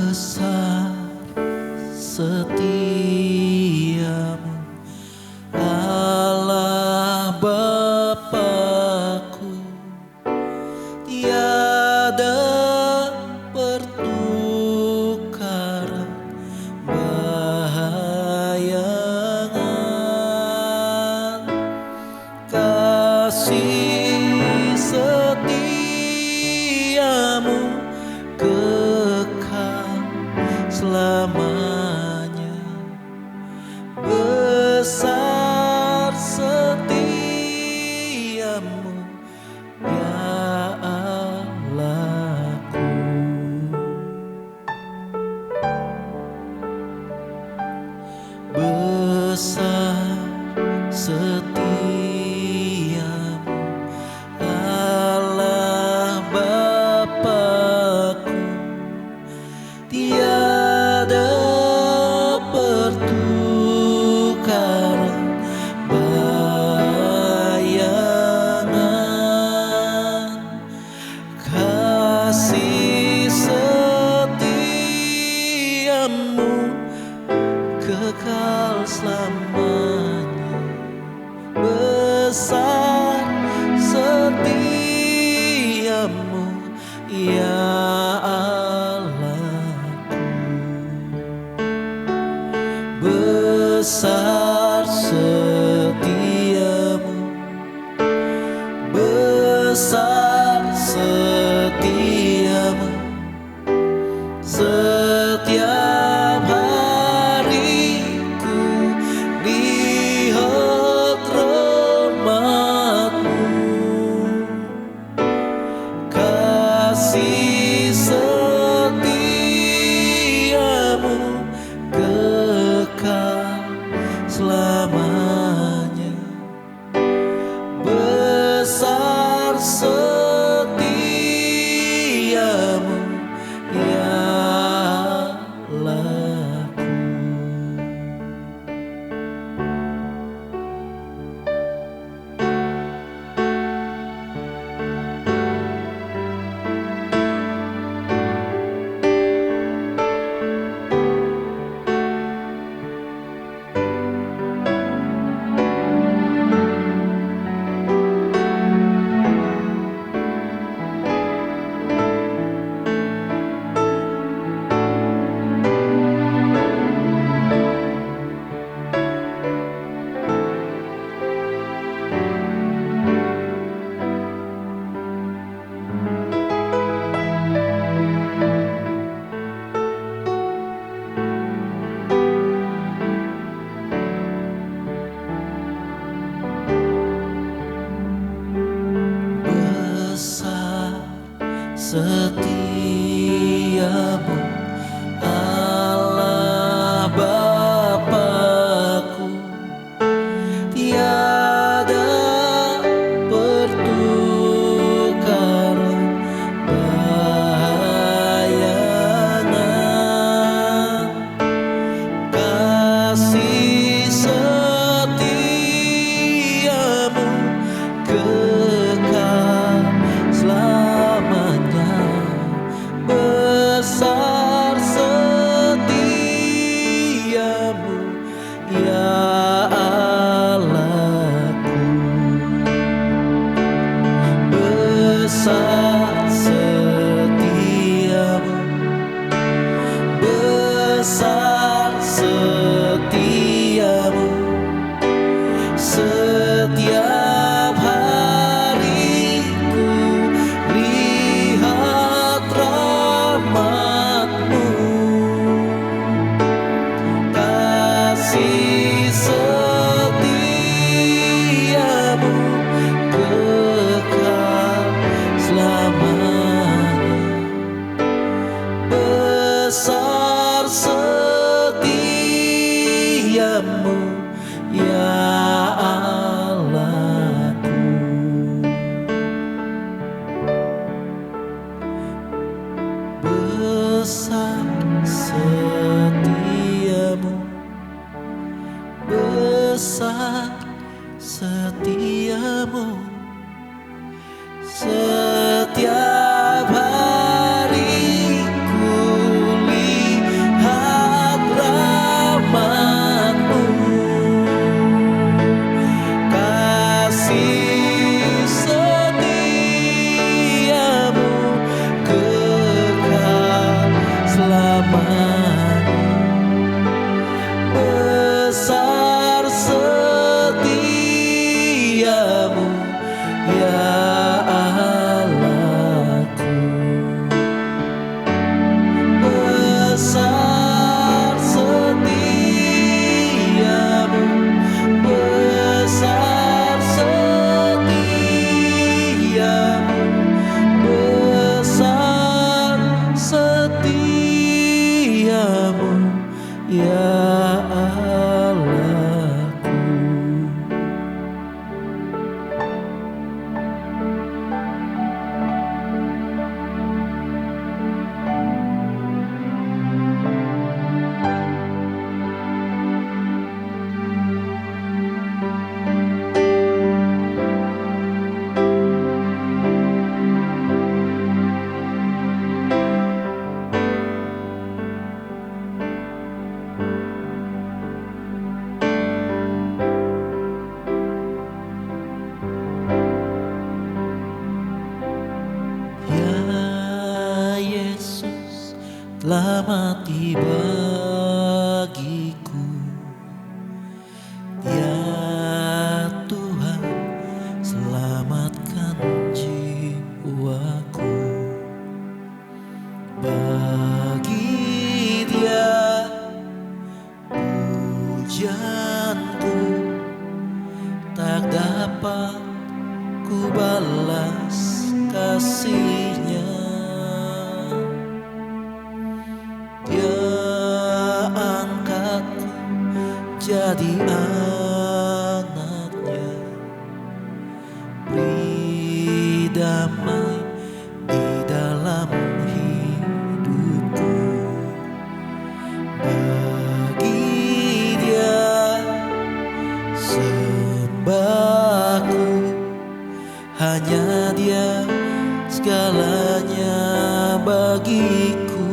Besar setiamu, Allah Bapa-Ku, tiada pertukaran bayangan. Kasih setiamu kekal selamanya. Besar setiamu, ya Allahku. Besar setiamu, Allah Bapa-Ku, tiada pertukaran bayangan. Kasih setiamu kekal selamanya. Besar setiamu, ya Allahku. Besar setiamu, besar setiamu. Setiap hariku lihat rahmat-Mu. Kasih setiamu kekal selamanya. Besar setiamu, ya Allahku. Besar setiamu, Allah Bapa-Ku, tiada pertukaran bayangan. Kasih setiamu kekal selamanya. Besar setiamu, ya Allahku. Besar setiamu, besar setiamu. Setiap hariku lihat rahmat-Mu. Kasih setiamu kekal dapat ku balas kasihnya. Dia angkatku jadi anaknya, beri damai di dalam hidupku. Bagi Dia sembahku, hanya Dia segalanya bagiku.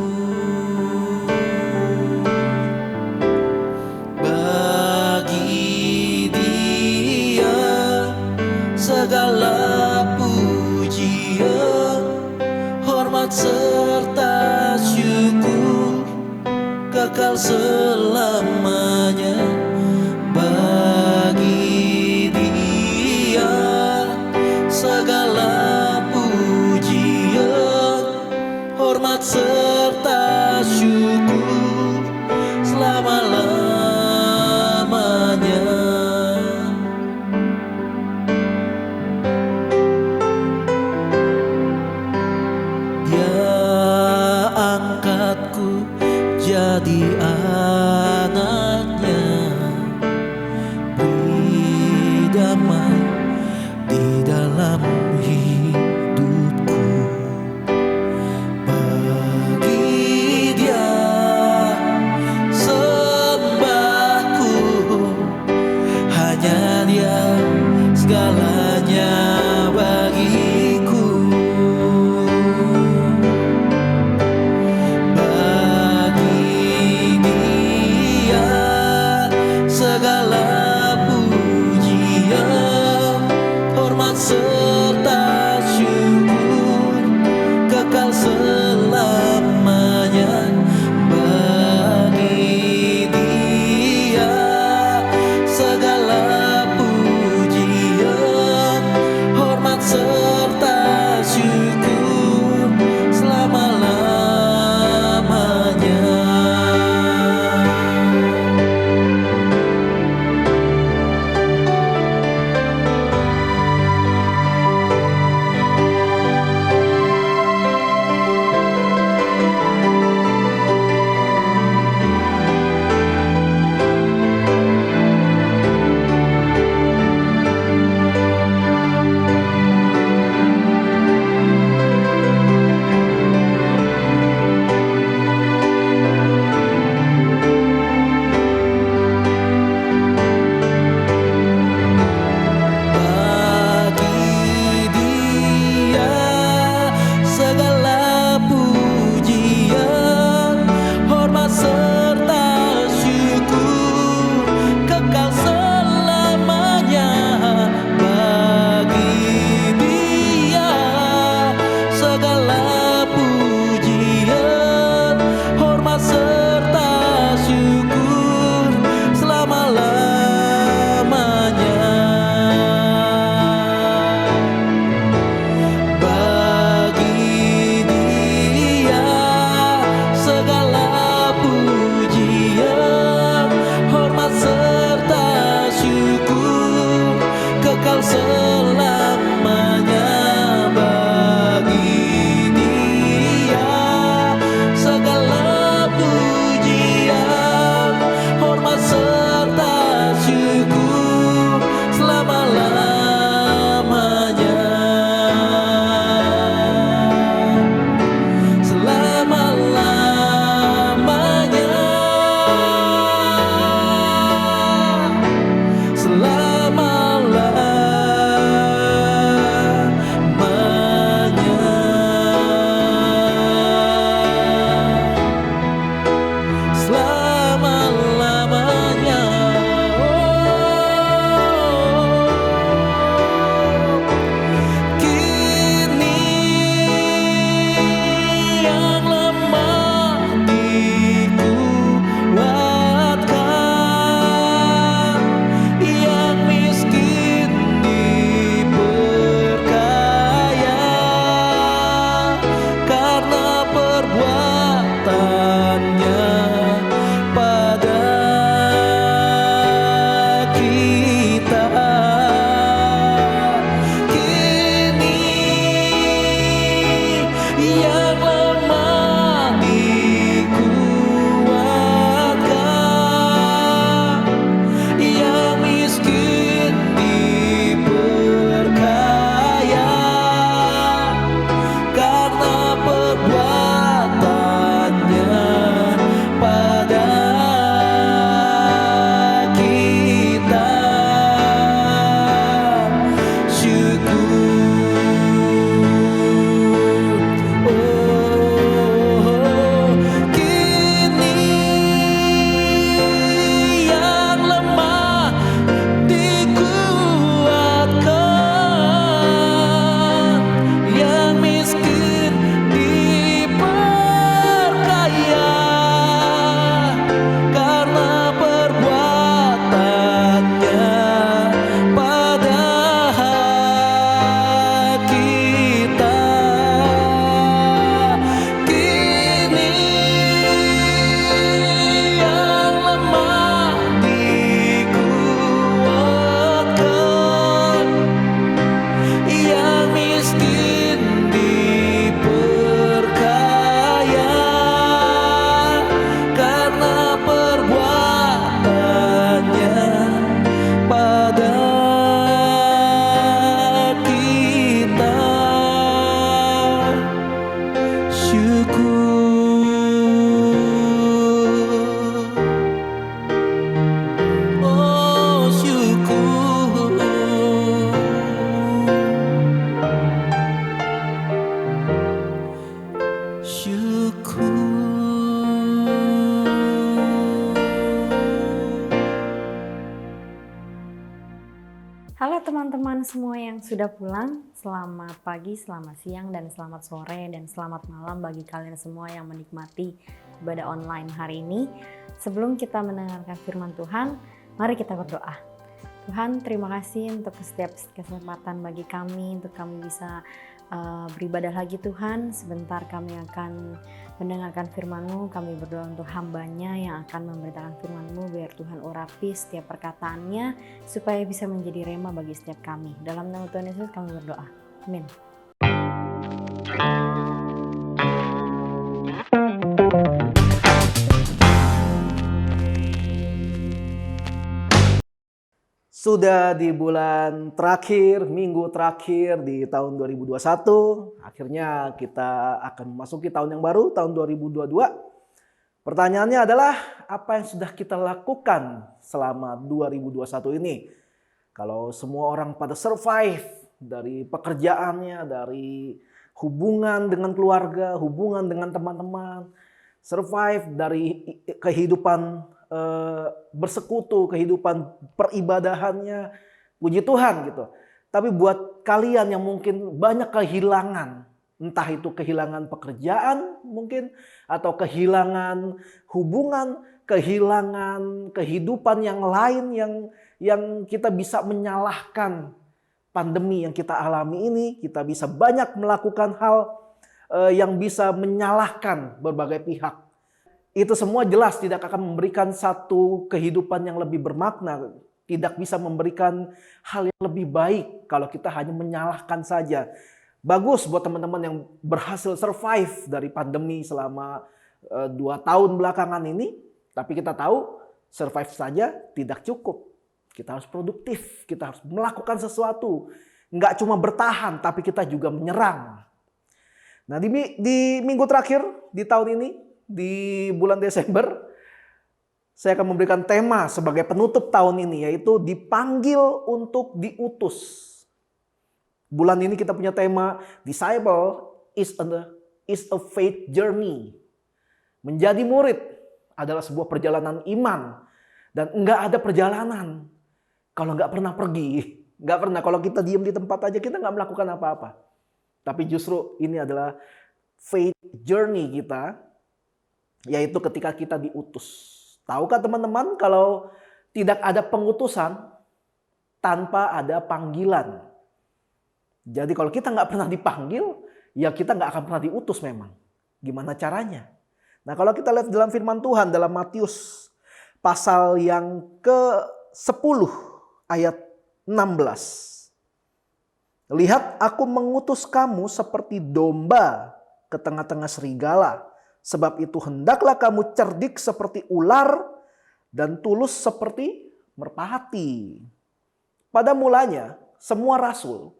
Bagi Dia segala pujian, hormat serta syukur kekal selamanya. Bagi Dia segala pujian, hormat serta syukur selama-lamanya. Dia angkatku jadi anaknya, beri damai di dalam hidupku. Bagi Dia sembahku, hanya Dia segalanya bagiku. Bagi Dia segala pujian, hormat serta syukur kekal selamanya. Bagi Dia segala pujian, hormat serta syukur selama-lamanya. Selamanya bagi Dia segala pujian, hormat serta syukur selama-lamanya. Selama-lamanya, selama-lamanya. Halo teman-teman semua yang sudah pulang, selamat pagi, selamat siang, dan selamat sore, dan selamat malam bagi kalian semua yang menikmati ibadah online hari ini. Sebelum kita mendengarkan firman Tuhan, mari kita berdoa. Tuhan, terima kasih untuk setiap kesempatan bagi kami, untuk kami bisa beribadah lagi Tuhan. Sebentar kami akan mendengarkan firman-Mu, kami berdoa untuk hamba-Nya yang akan memberitakan firman-Mu, biar Tuhan urapi setiap perkataannya, supaya bisa menjadi rema bagi setiap kami. Dalam nama Tuhan Yesus kami berdoa. Amin. Sudah di bulan terakhir, minggu terakhir di tahun 2021, akhirnya kita akan memasuki tahun yang baru, tahun 2022. Pertanyaannya adalah, apa yang sudah kita lakukan selama 2021 ini? Kalau semua orang pada survive dari pekerjaannya, dari hubungan dengan keluarga, hubungan dengan teman-teman, survive dari kehidupan bersekutu, kehidupan peribadahannya, puji Tuhan gitu. Tapi buat kalian yang mungkin banyak kehilangan, entah itu kehilangan pekerjaan mungkin, atau kehilangan hubungan, kehilangan kehidupan yang lain yang kita bisa menyalahkan pandemi yang kita alami ini, kita bisa banyak melakukan hal yang bisa menyalahkan berbagai pihak. Itu semua jelas tidak akan memberikan satu kehidupan yang lebih bermakna. Tidak bisa memberikan hal yang lebih baik kalau kita hanya menyalahkan saja. Bagus buat teman-teman yang berhasil survive dari pandemi selama 2 tahun belakangan ini. Tapi kita tahu survive saja tidak cukup. Kita harus produktif, kita harus melakukan sesuatu. Nggak cuma bertahan, tapi kita juga menyerang. Nah di minggu terakhir di tahun ini, di bulan Desember, saya akan memberikan tema sebagai penutup tahun ini, yaitu dipanggil untuk diutus. Bulan ini kita punya tema Disciple is a faith journey. Menjadi murid adalah sebuah perjalanan iman. Dan enggak ada perjalanan kalau enggak pernah pergi. Enggak pernah, kalau kita diam di tempat aja kita enggak melakukan apa-apa. Tapi justru ini adalah faith journey kita, yaitu ketika kita diutus. Tahukah teman-teman kalau tidak ada pengutusan tanpa ada panggilan? Jadi kalau kita nggak pernah dipanggil, ya kita nggak akan pernah diutus memang. Gimana caranya? Nah kalau kita lihat dalam firman Tuhan dalam Matius pasal yang ke-10 ayat 16. Lihat, aku mengutus kamu seperti domba ke tengah-tengah serigala. Sebab itu hendaklah kamu cerdik seperti ular dan tulus seperti merpati. Pada mulanya semua rasul,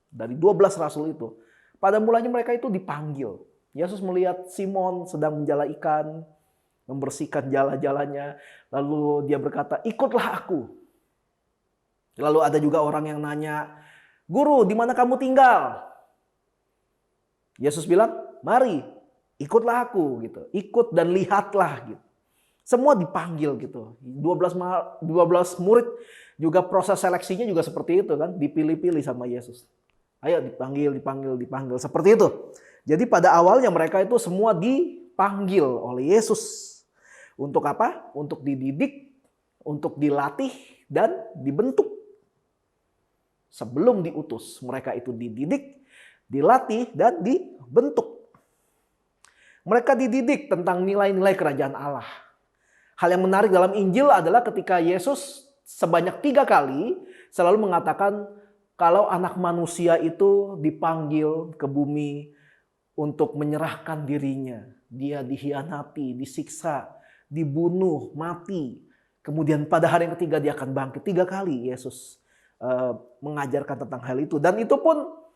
dari 12 rasul itu, pada mulanya mereka itu dipanggil. Yesus melihat Simon sedang menjala ikan, membersihkan jala-jalanya. Lalu dia berkata, ikutlah aku. Lalu ada juga orang yang nanya, Guru, di mana kamu tinggal? Yesus bilang, mari. Ikutlah aku gitu. Ikut dan lihatlah gitu. Semua dipanggil gitu. 12 murid juga proses seleksinya juga seperti itu kan, dipilih-pilih sama Yesus. Ayo dipanggil seperti itu. Jadi pada awalnya mereka itu semua dipanggil oleh Yesus. Untuk apa? Untuk dididik, untuk dilatih dan dibentuk. Sebelum diutus, mereka itu dididik, dilatih dan dibentuk. Mereka dididik tentang nilai-nilai kerajaan Allah. Hal yang menarik dalam Injil adalah ketika Yesus sebanyak 3 kali selalu mengatakan kalau anak manusia itu dipanggil ke bumi untuk menyerahkan dirinya. Dia dihianati, disiksa, dibunuh, mati. Kemudian pada hari yang ketiga dia akan bangkit. 3 kali Yesus mengajarkan tentang hal itu. Dan itu pun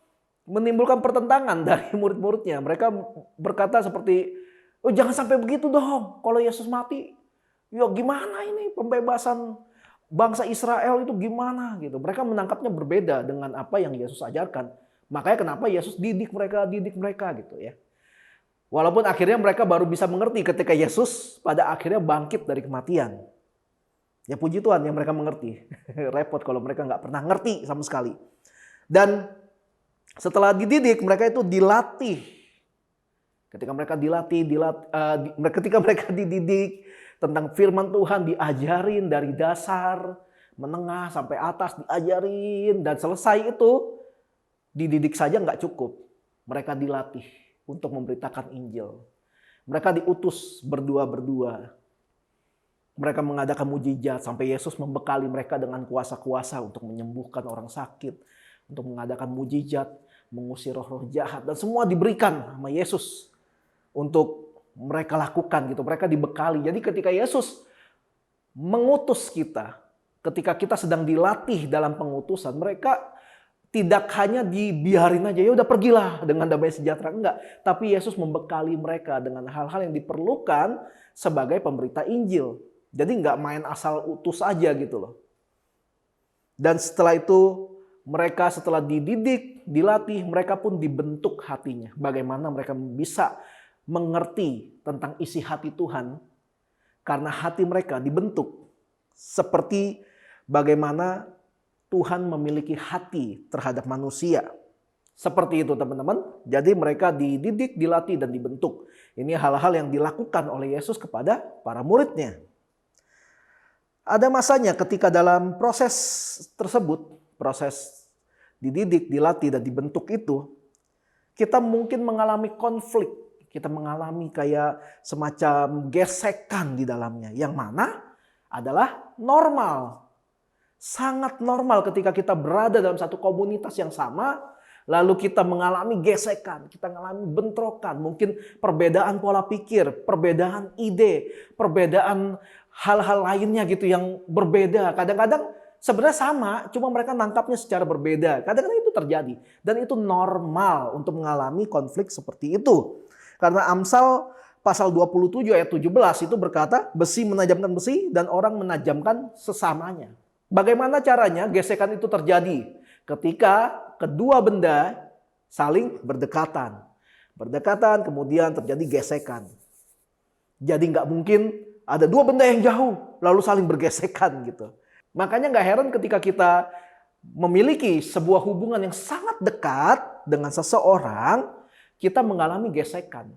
menimbulkan pertentangan dari murid-muridnya. Mereka berkata seperti, oh jangan sampai begitu dong. Kalau Yesus mati, ya gimana ini pembebasan bangsa Israel itu gimana gitu. Mereka menangkapnya berbeda dengan apa yang Yesus ajarkan. Makanya kenapa Yesus didik mereka gitu ya. Walaupun akhirnya mereka baru bisa mengerti ketika Yesus pada akhirnya bangkit dari kematian. Ya puji Tuhan yang mereka mengerti. Repot kalau mereka nggak pernah ngerti sama sekali. Dan setelah dididik, mereka itu dilatih. Ketika mereka ketika mereka dididik tentang firman Tuhan, diajarin dari dasar, menengah sampai atas, diajarin, dan selesai itu dididik saja nggak cukup. Mereka dilatih untuk memberitakan Injil. Mereka diutus berdua-berdua. Mereka mengadakan mujizat sampai Yesus membekali mereka dengan kuasa-kuasa untuk menyembuhkan orang sakit, untuk mengadakan mujizat, mengusir roh-roh jahat, dan semua diberikan sama Yesus untuk mereka lakukan gitu. Mereka dibekali. Jadi ketika Yesus mengutus kita, ketika kita sedang dilatih dalam pengutusan, mereka tidak hanya dibiarin aja, ya udah pergilah dengan damai sejahtera, enggak. Tapi Yesus membekali mereka dengan hal-hal yang diperlukan sebagai pemberita Injil. Jadi enggak main asal utus aja gitu loh. Dan setelah itu mereka setelah dididik, dilatih, mereka pun dibentuk hatinya. Bagaimana mereka bisa mengerti tentang isi hati Tuhan. Karena hati mereka dibentuk seperti bagaimana Tuhan memiliki hati terhadap manusia. Seperti itu teman-teman. Jadi mereka dididik, dilatih, dan dibentuk. Ini hal-hal yang dilakukan oleh Yesus kepada para muridnya. Ada masanya ketika dalam proses tersebut, proses dididik, dilatih, dan dibentuk itu, kita mungkin mengalami konflik. Kita mengalami kayak semacam gesekan di dalamnya. Yang mana adalah normal. Sangat normal ketika kita berada dalam satu komunitas yang sama, lalu kita mengalami gesekan, kita mengalami bentrokan, mungkin perbedaan pola pikir, perbedaan ide, perbedaan hal-hal lainnya gitu yang berbeda. Kadang-kadang sebenarnya sama, cuma mereka nangkapnya secara berbeda. Kadang-kadang itu terjadi. Dan itu normal untuk mengalami konflik seperti itu. Karena Amsal pasal 27 ayat 17 itu berkata, besi menajamkan besi dan orang menajamkan sesamanya. Bagaimana caranya gesekan itu terjadi? Ketika kedua benda saling berdekatan. Berdekatan kemudian terjadi gesekan. Jadi nggak mungkin ada dua benda yang jauh lalu saling bergesekan gitu. Makanya nggak heran ketika kita memiliki sebuah hubungan yang sangat dekat dengan seseorang, kita mengalami gesekan.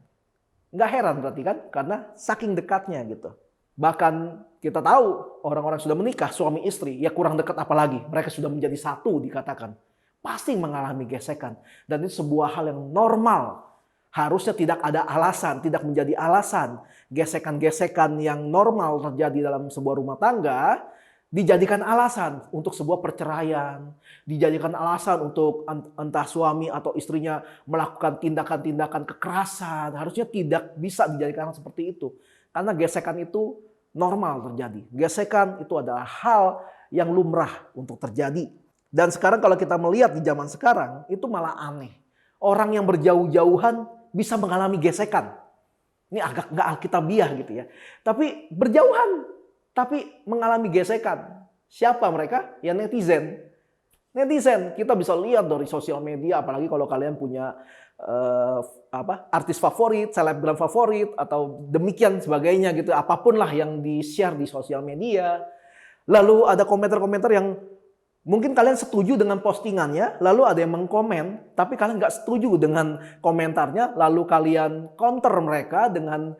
Nggak heran berarti kan? Karena saking dekatnya gitu. Bahkan kita tahu orang-orang sudah menikah, suami istri, ya kurang dekat apalagi. Mereka sudah menjadi satu dikatakan. Pasti mengalami gesekan. Dan itu sebuah hal yang normal. Harusnya tidak ada alasan, tidak menjadi alasan. Gesekan-gesekan yang normal terjadi dalam sebuah rumah tangga, dijadikan alasan untuk sebuah perceraian. Dijadikan alasan untuk entah suami atau istrinya melakukan tindakan-tindakan kekerasan. Harusnya tidak bisa dijadikan seperti itu. Karena gesekan itu normal terjadi. Gesekan itu adalah hal yang lumrah untuk terjadi. Dan sekarang kalau kita melihat di zaman sekarang, itu malah aneh. Orang yang berjauh-jauhan bisa mengalami gesekan. Ini agak nggak alkitabiah gitu ya. Tapi berjauhan, tapi mengalami gesekan. Siapa mereka? Ya netizen. Netizen, kita bisa lihat dari sosial media, apalagi kalau kalian punya artis favorit, selebgram favorit, atau demikian sebagainya gitu. Apapun lah yang di-share di sosial media. Lalu ada komentar-komentar yang mungkin kalian setuju dengan postingannya, lalu ada yang mengkomen, tapi kalian nggak setuju dengan komentarnya, lalu kalian counter mereka dengan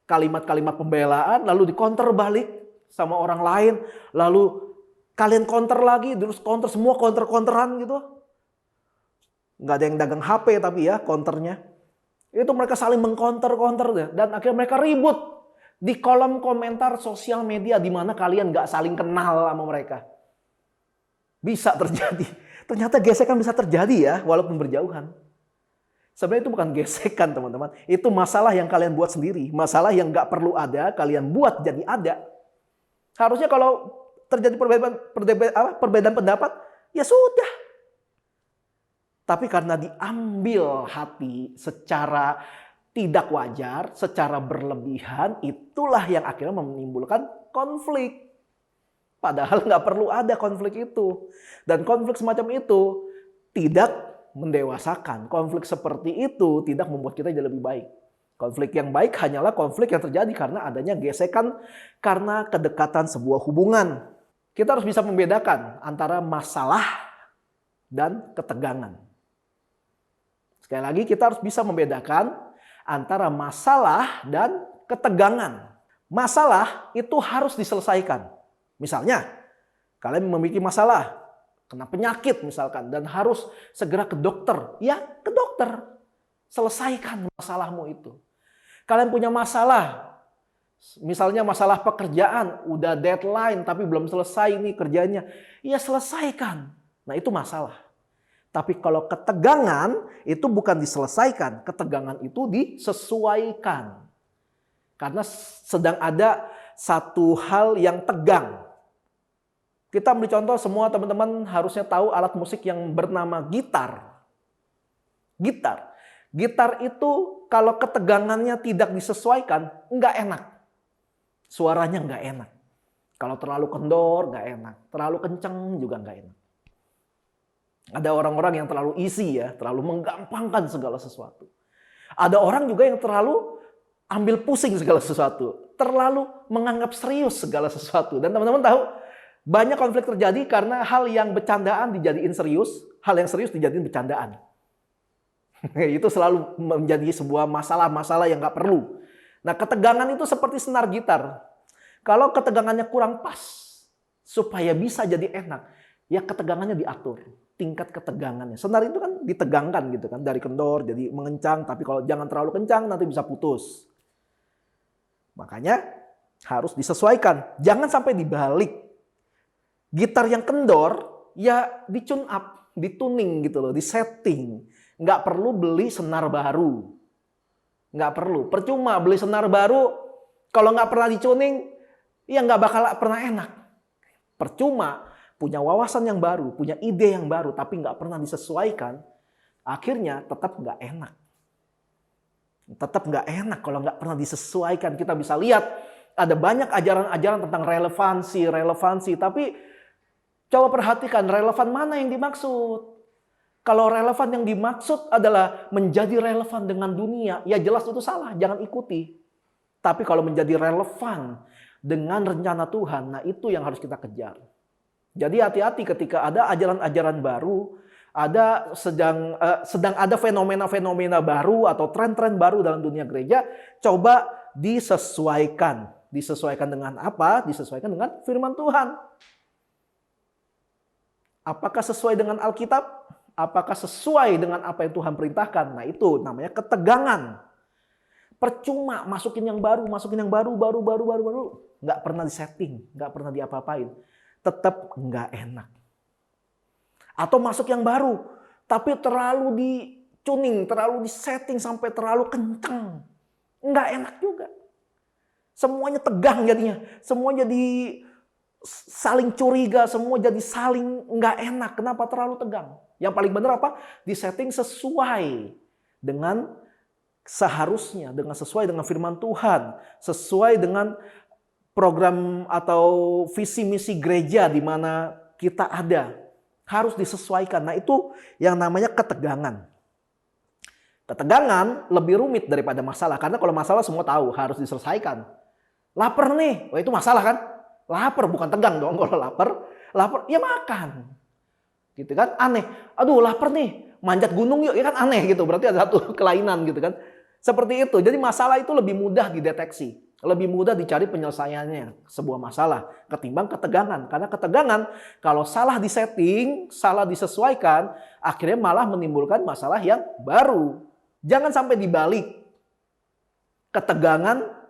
kalimat-kalimat pembelaan, lalu dikonter balik sama orang lain, lalu kalian counter lagi, terus counter semua counter-counteran gitu. Nggak ada yang dagang HP tapi ya counternya. Itu mereka saling mengcounter-counter dan akhirnya mereka ribut di kolom komentar sosial media di mana kalian nggak saling kenal sama mereka. Bisa terjadi. Ternyata gesekan bisa terjadi ya walaupun berjauhan. Sebenarnya itu bukan gesekan teman-teman. Itu masalah yang kalian buat sendiri. Masalah yang nggak perlu ada, kalian buat jadi ada. Harusnya kalau terjadi perbedaan pendapat, ya sudah. Tapi karena diambil hati secara tidak wajar, secara berlebihan, itulah yang akhirnya menimbulkan konflik. Padahal nggak perlu ada konflik itu. Dan konflik semacam itu tidak mendewasakan. Konflik seperti itu tidak membuat kita jadi lebih baik. Konflik yang baik hanyalah konflik yang terjadi karena adanya gesekan, karena kedekatan sebuah hubungan. Kita harus bisa membedakan antara masalah dan ketegangan. Sekali lagi, kita harus bisa membedakan antara masalah dan ketegangan. Masalah itu harus diselesaikan. Misalnya, kalian memiliki masalah, kena penyakit misalkan, dan harus segera ke dokter. Ya, ke dokter. Selesaikan masalahmu itu. Kalian punya masalah, misalnya masalah pekerjaan, udah deadline tapi belum selesai nih kerjanya. Ya selesaikan. Nah itu masalah. Tapi kalau ketegangan itu bukan diselesaikan, ketegangan itu disesuaikan. Karena sedang ada satu hal yang tegang. Kita ambil contoh, semua teman-teman harusnya tahu alat musik yang bernama gitar. Gitar. Gitar itu kalau ketegangannya tidak disesuaikan, nggak enak. Suaranya nggak enak. Kalau terlalu kendor, nggak enak. Terlalu kencang juga nggak enak. Ada orang-orang yang terlalu easy ya, terlalu menggampangkan segala sesuatu. Ada orang juga yang terlalu ambil pusing segala sesuatu. Terlalu menganggap serius segala sesuatu. Dan teman-teman tahu, banyak konflik terjadi karena hal yang bercandaan dijadiin serius, hal yang serius dijadiin bercandaan. Itu selalu menjadi sebuah masalah-masalah yang nggak perlu. Nah, ketegangan itu seperti senar gitar. Kalau ketegangannya kurang pas, supaya bisa jadi enak, ya ketegangannya diatur. Tingkat ketegangannya. Senar itu kan ditegangkan gitu kan. Dari kendor jadi mengencang, tapi kalau jangan terlalu kencang nanti bisa putus. Makanya harus disesuaikan. Jangan sampai dibalik. Gitar yang kendor, ya di-tune up, dituning gitu loh, disetting. Nggak perlu beli senar baru. Nggak perlu. Percuma beli senar baru, kalau nggak pernah dicuning, ya nggak bakal pernah enak. Percuma punya wawasan yang baru, punya ide yang baru, tapi nggak pernah disesuaikan, akhirnya tetap nggak enak. Tetap nggak enak kalau nggak pernah disesuaikan. Kita bisa lihat ada banyak ajaran-ajaran tentang relevansi, tapi coba perhatikan relevan mana yang dimaksud. Kalau relevan yang dimaksud adalah menjadi relevan dengan dunia, ya jelas itu salah, jangan ikuti. Tapi kalau menjadi relevan dengan rencana Tuhan, nah itu yang harus kita kejar. Jadi hati-hati ketika ada ajaran-ajaran baru, sedang ada fenomena-fenomena baru atau tren-tren baru dalam dunia gereja, coba disesuaikan. Disesuaikan dengan apa? Disesuaikan dengan firman Tuhan. Apakah sesuai dengan Alkitab? Apakah sesuai dengan apa yang Tuhan perintahkan? Nah itu namanya ketegangan. Percuma masukin yang baru. Nggak pernah disetting, nggak pernah diapa-apain. Tetap nggak enak. Atau masuk yang baru, tapi terlalu di-tuning, terlalu di-setting sampai terlalu kencang. Nggak enak juga. Semuanya tegang jadinya. Semua jadi saling curiga, semua jadi saling nggak enak. Kenapa terlalu tegang? Yang paling benar apa? Disetting sesuai dengan seharusnya, sesuai dengan firman Tuhan, sesuai dengan program atau visi misi gereja di mana kita ada. Harus disesuaikan. Nah itu yang namanya ketegangan. Ketegangan lebih rumit daripada masalah. Karena kalau masalah semua tahu harus diselesaikan. Lapar nih, wah itu masalah kan? Lapar bukan tegang dong kalau lapar ya makan. Gitu kan? Aneh. Aduh lapar nih, manjat gunung yuk, ya kan aneh gitu. Berarti ada satu kelainan gitu kan. Seperti itu. Jadi masalah itu lebih mudah dideteksi. Lebih mudah dicari penyelesaiannya sebuah masalah ketimbang ketegangan. Karena ketegangan kalau salah disetting, salah disesuaikan, akhirnya malah menimbulkan masalah yang baru. Jangan sampai dibalik. Ketegangan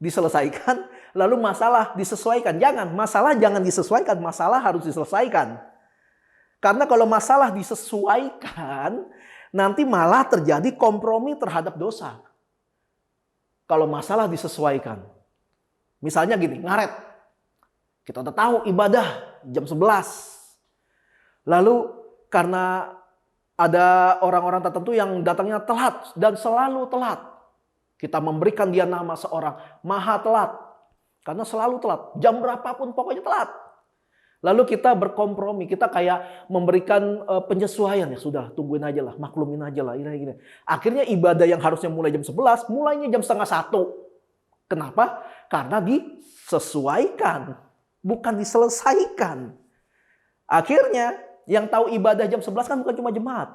diselesaikan, lalu masalah disesuaikan. Jangan disesuaikan, masalah harus diselesaikan. Karena kalau masalah disesuaikan, nanti malah terjadi kompromi terhadap dosa. Kalau masalah disesuaikan. Misalnya gini, ngaret. Kita udah tahu ibadah jam 11. Lalu karena ada orang-orang tertentu yang datangnya telat dan selalu telat. Kita memberikan dia nama seorang maha telat. Karena selalu telat. Jam berapapun pokoknya telat. Lalu kita berkompromi, kita kayak memberikan penyesuaian, ya sudah tungguin aja lah, maklumin aja lah, gini. Akhirnya ibadah yang harusnya mulai jam 11, mulainya jam setengah 1. Kenapa? Karena disesuaikan, bukan diselesaikan. Akhirnya yang tahu ibadah jam 11 kan bukan cuma jemaat,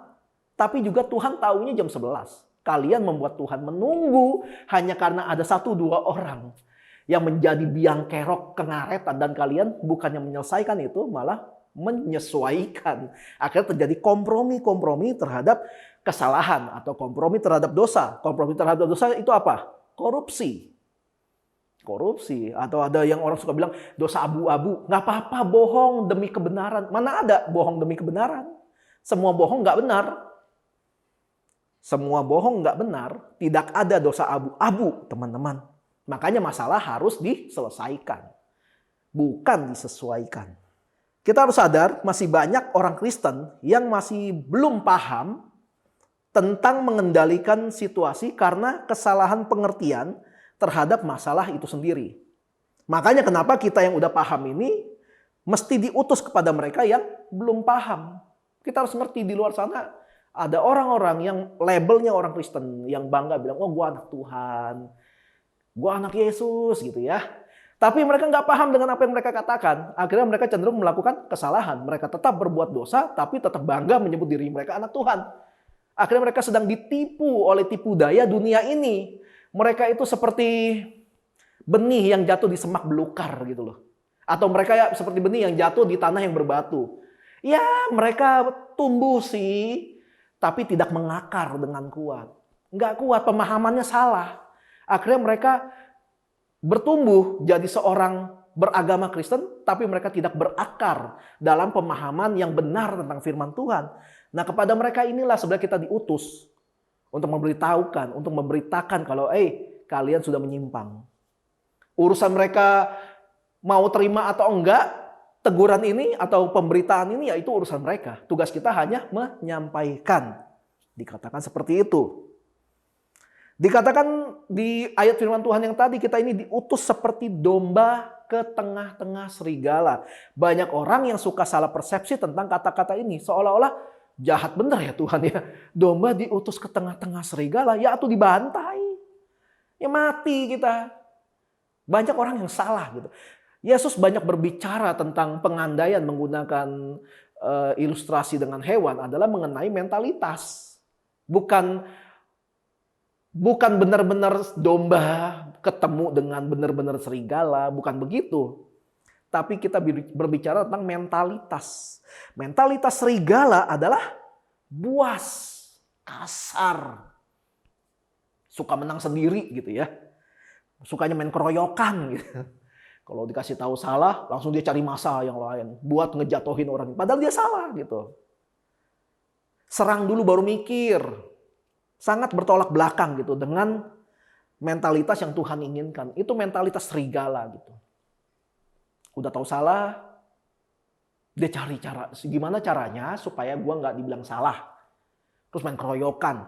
tapi juga Tuhan taunya jam 11. Kalian membuat Tuhan menunggu hanya karena ada 1-2 orang yang menjadi biang kerok kengaretan, dan kalian bukannya menyelesaikan itu, malah menyesuaikan. Akhirnya terjadi kompromi terhadap kesalahan atau kompromi terhadap dosa. Kompromi terhadap dosa itu apa? Korupsi. Atau ada yang orang suka bilang dosa abu-abu. Nggak apa-apa bohong demi kebenaran. Mana ada bohong demi kebenaran? Semua bohong nggak benar. Semua bohong nggak benar. Tidak ada dosa abu-abu, teman-teman. Makanya masalah harus diselesaikan, bukan disesuaikan. Kita harus sadar masih banyak orang Kristen yang masih belum paham tentang mengendalikan situasi karena kesalahan pengertian terhadap masalah itu sendiri. Makanya kenapa kita yang udah paham ini mesti diutus kepada mereka yang belum paham. Kita harus ngerti di luar sana ada orang-orang yang labelnya orang Kristen yang bangga bilang, oh gue anak Tuhan, gue anak Yesus gitu ya. Tapi mereka nggak paham dengan apa yang mereka katakan. Akhirnya mereka cenderung melakukan kesalahan. Mereka tetap berbuat dosa, tapi tetap bangga menyebut diri mereka anak Tuhan. Akhirnya mereka sedang ditipu oleh tipu daya dunia ini. Mereka itu seperti benih yang jatuh di semak belukar gitu loh. Atau mereka ya seperti benih yang jatuh di tanah yang berbatu. Ya mereka tumbuh sih, tapi tidak mengakar dengan kuat. Nggak kuat, pemahamannya salah. Akhirnya mereka bertumbuh jadi seorang beragama Kristen, tapi mereka tidak berakar dalam pemahaman yang benar tentang firman Tuhan. Nah, kepada mereka inilah sebenarnya kita diutus untuk memberitakan kalau kalian sudah menyimpang. Urusan mereka mau terima atau enggak teguran ini atau pemberitaan ini, yaitu urusan mereka. Tugas kita hanya menyampaikan. Dikatakan seperti itu. Dikatakan di ayat firman Tuhan yang tadi, kita ini diutus seperti domba ke tengah-tengah serigala. Banyak orang yang suka salah persepsi tentang kata-kata ini. Seolah-olah jahat bener ya Tuhan ya. Domba diutus ke tengah-tengah serigala, ya atau dibantai. Ya mati kita. Banyak orang yang salah gitu. Yesus banyak berbicara tentang pengandaian menggunakan ilustrasi dengan hewan adalah mengenai mentalitas. Bukan benar-benar domba ketemu dengan benar-benar serigala, bukan begitu. Tapi kita berbicara tentang mentalitas. Mentalitas serigala adalah buas, kasar, suka menang sendiri gitu ya. Sukanya main keroyokan gitu. Kalau dikasih tahu salah, langsung dia cari masa yang lain buat ngejatohin orang. Padahal dia salah gitu. Serang dulu baru mikir. Sangat bertolak belakang gitu dengan mentalitas yang Tuhan inginkan. Itu mentalitas serigala gitu. Udah tahu salah, dia cari cara. Gimana caranya supaya gua nggak dibilang salah. Terus main keroyokan.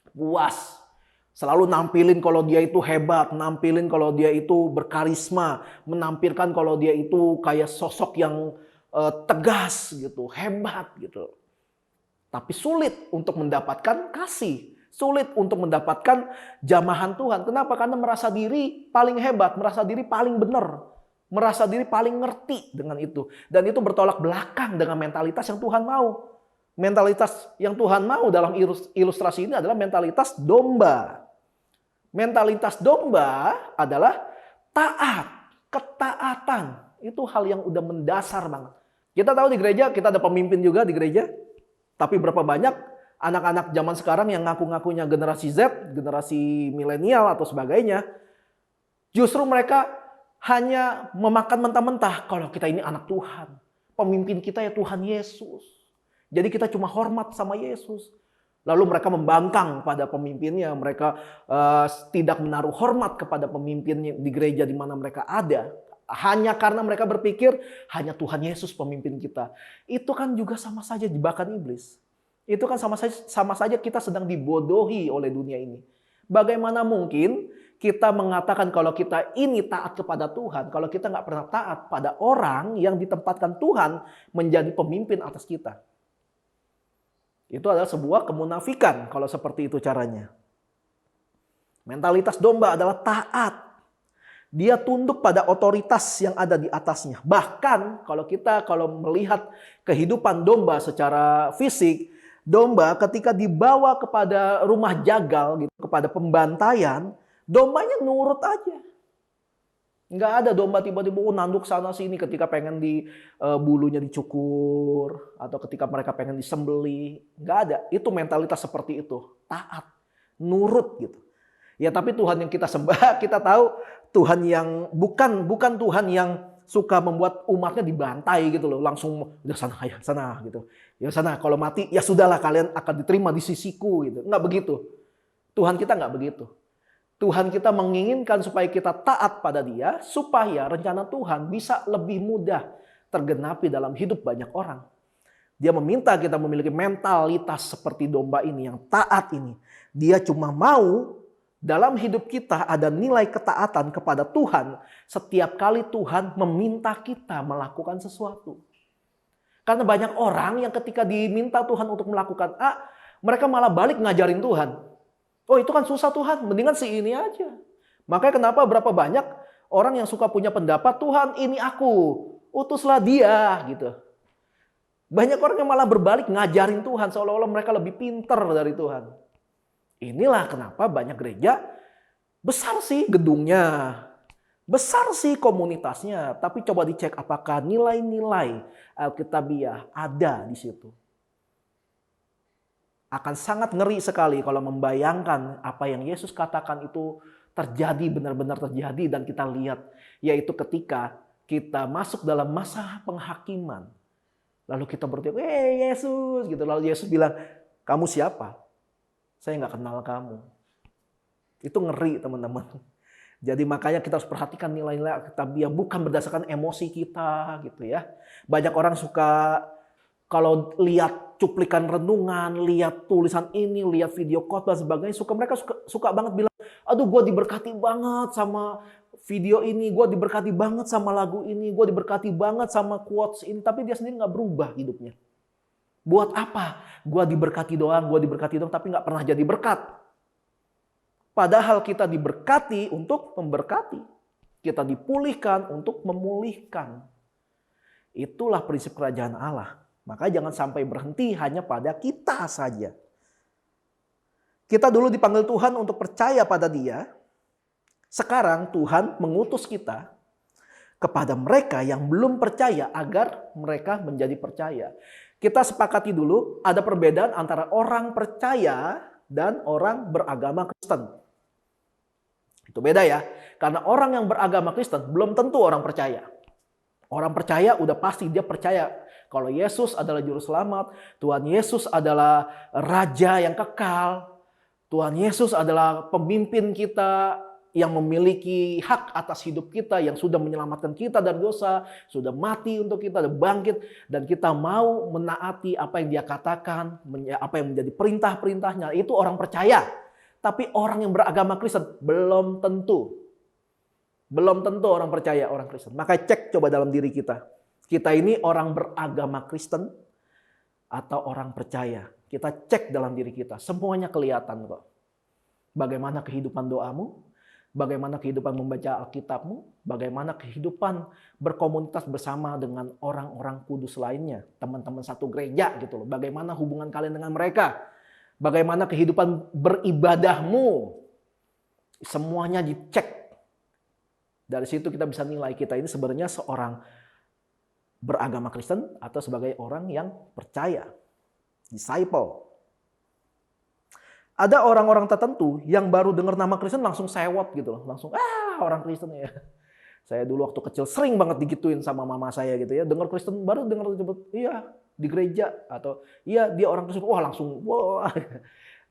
Puas. Selalu nampilin kalau dia itu hebat. Nampilin kalau dia itu berkarisma. Menampilkan kalau dia itu kayak sosok yang tegas gitu. Hebat gitu. Tapi sulit untuk mendapatkan kasih. Sulit untuk mendapatkan jamahan Tuhan. Kenapa? Karena merasa diri paling hebat. Merasa diri paling benar. Merasa diri paling ngerti dengan itu. Dan itu bertolak belakang dengan mentalitas yang Tuhan mau. Mentalitas yang Tuhan mau dalam ilustrasi ini adalah mentalitas domba. Mentalitas domba adalah taat. Ketaatan. Itu hal yang udah mendasar banget. Kita tahu di gereja, kita ada pemimpin juga di gereja. Tapi berapa banyak anak-anak zaman sekarang yang ngaku-ngakunya generasi Z, generasi milenial atau sebagainya. Justru mereka hanya memakan mentah-mentah kalau kita ini anak Tuhan. Pemimpin kita ya Tuhan Yesus. Jadi kita cuma hormat sama Yesus. Lalu mereka membangkang pada pemimpinnya. Mereka tidak menaruh hormat kepada pemimpinnya di gereja di mana mereka ada. Hanya karena mereka berpikir hanya Tuhan Yesus pemimpin kita. Itu kan juga sama saja jebakan iblis. Itu kan sama saja kita sedang dibodohi oleh dunia ini. Bagaimana mungkin kita mengatakan kalau kita ini taat kepada Tuhan, kalau kita nggak pernah taat pada orang yang ditempatkan Tuhan menjadi pemimpin atas kita. Itu adalah sebuah kemunafikan kalau seperti itu caranya. Mentalitas domba adalah taat. Dia tunduk pada otoritas yang ada di atasnya. Bahkan kalau melihat kehidupan domba secara fisik, domba ketika dibawa kepada rumah jagal gitu, kepada pembantaian, dombanya nurut aja. Nggak ada domba tiba-tiba nanduk sana sini ketika pengen bulunya dicukur atau ketika mereka pengen disembeli. Nggak ada. Itu mentalitas seperti itu. Taat, nurut gitu. Ya tapi Tuhan yang kita sembah, kita tahu Tuhan yang bukan Tuhan yang suka membuat umatnya dibantai gitu loh. Langsung udah sana ya sana gitu. Ya sana kalau mati ya sudahlah kalian akan diterima di sisiku gitu. Nggak begitu. Tuhan kita nggak begitu. Tuhan kita menginginkan supaya kita taat pada Dia supaya rencana Tuhan bisa lebih mudah tergenapi dalam hidup banyak orang. Dia meminta kita memiliki mentalitas seperti domba ini yang taat ini. Dia cuma mau dalam hidup kita ada nilai ketaatan kepada Tuhan setiap kali Tuhan meminta kita melakukan sesuatu. Karena banyak orang yang ketika diminta Tuhan untuk melakukan A, mereka malah balik ngajarin Tuhan. Oh itu kan susah Tuhan, mendingan si ini aja. Makanya kenapa berapa banyak orang yang suka punya pendapat, Tuhan ini aku, utuslah dia gitu. Banyak orang yang malah berbalik ngajarin Tuhan seolah-olah mereka lebih pintar dari Tuhan. Inilah kenapa banyak gereja besar sih gedungnya, besar sih komunitasnya, tapi coba dicek apakah nilai-nilai Alkitabiah ada di situ. Akan sangat ngeri sekali kalau membayangkan apa yang Yesus katakan itu terjadi, benar-benar terjadi dan kita lihat, yaitu ketika kita masuk dalam masa penghakiman. Lalu kita berteriak, Yesus gitu. Lalu Yesus bilang, kamu siapa? Saya nggak kenal kamu. Itu ngeri teman-teman. Jadi makanya kita harus perhatikan nilai-nilai Alkitabiah bukan berdasarkan emosi kita gitu ya. Banyak orang suka kalau lihat cuplikan renungan, lihat tulisan ini, lihat video khotbah dan sebagainya, mereka suka banget bilang, aduh gue diberkati banget sama video ini, gue diberkati banget sama lagu ini, gue diberkati banget sama quotes ini, tapi dia sendiri nggak berubah hidupnya. Buat apa? Gue diberkati doang, tapi nggak pernah jadi berkat. Padahal kita diberkati untuk memberkati. Kita dipulihkan untuk memulihkan. Itulah prinsip kerajaan Allah. Maka jangan sampai berhenti hanya pada kita saja. Kita dulu dipanggil Tuhan untuk percaya pada Dia. Sekarang Tuhan mengutus kita kepada mereka yang belum percaya agar mereka menjadi percaya. Kita sepakati dulu ada perbedaan antara orang percaya dan orang beragama Kristen. Itu beda ya. Karena orang yang beragama Kristen belum tentu orang percaya. Orang percaya udah pasti dia percaya kalau Yesus adalah juru selamat, Tuhan Yesus adalah raja yang kekal, Tuhan Yesus adalah pemimpin kita yang memiliki hak atas hidup kita, yang sudah menyelamatkan kita dari dosa, sudah mati untuk kita, sudah bangkit, dan kita mau menaati apa yang Dia katakan, apa yang menjadi perintah-perintahnya. Itu orang percaya. Tapi orang yang beragama Kristen belum tentu. Belum tentu orang percaya, orang Kristen. Maka cek coba dalam diri kita. Kita ini orang beragama Kristen atau orang percaya. Kita cek dalam diri kita. Semuanya kelihatan kok. Bagaimana kehidupan doamu? Bagaimana kehidupan membaca Alkitabmu? Bagaimana kehidupan berkomunitas bersama dengan orang-orang kudus lainnya? Teman-teman satu gereja gitu loh. Bagaimana hubungan kalian dengan mereka? Bagaimana kehidupan beribadahmu? Semuanya dicek. Dari situ kita bisa nilai kita ini sebenarnya seorang beragama Kristen atau sebagai orang yang percaya. Disciple. Ada orang-orang tertentu yang baru dengar nama Kristen langsung sewot gitu loh. Langsung, orang Kristen ya. Saya dulu waktu kecil sering banget digituin sama mama saya gitu ya. Dengar Kristen, baru dengar disebut, iya di gereja. Atau iya dia orang Kristen, langsung,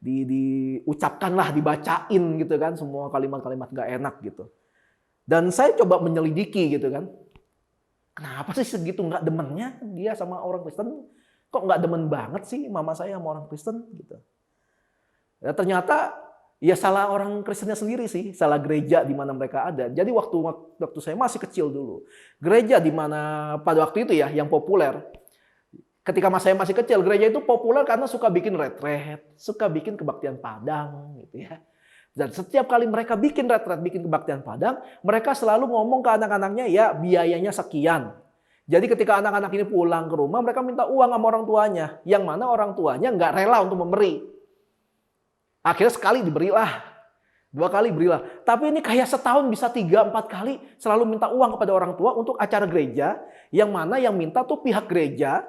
diucapkanlah, dibacain gitu kan. Semua kalimat-kalimat gak enak gitu. Dan saya coba menyelidiki gitu kan. Kenapa sih segitu gak demennya dia sama orang Kristen? Kok gak demen banget sih mama saya sama orang Kristen gitu. Ya, ternyata Ya salah orang Kristennya sendiri sih, salah gereja di mana mereka ada. Jadi waktu saya masih kecil dulu, gereja di mana pada waktu itu ya yang populer. Ketika saya masih kecil, gereja itu populer karena suka bikin retret, suka bikin kebaktian Padang gitu ya. Dan setiap kali mereka bikin retret, bikin kebaktian Padang, mereka selalu ngomong ke anak-anaknya, ya biayanya sekian. Jadi ketika anak-anak ini pulang ke rumah, mereka minta uang sama orang tuanya. Yang mana orang tuanya nggak rela untuk memberi. Akhirnya sekali diberilah, 2 kali berilah. Tapi ini kayak setahun bisa 3-4 kali selalu minta uang kepada orang tua untuk acara gereja. Yang mana yang minta tuh pihak gereja.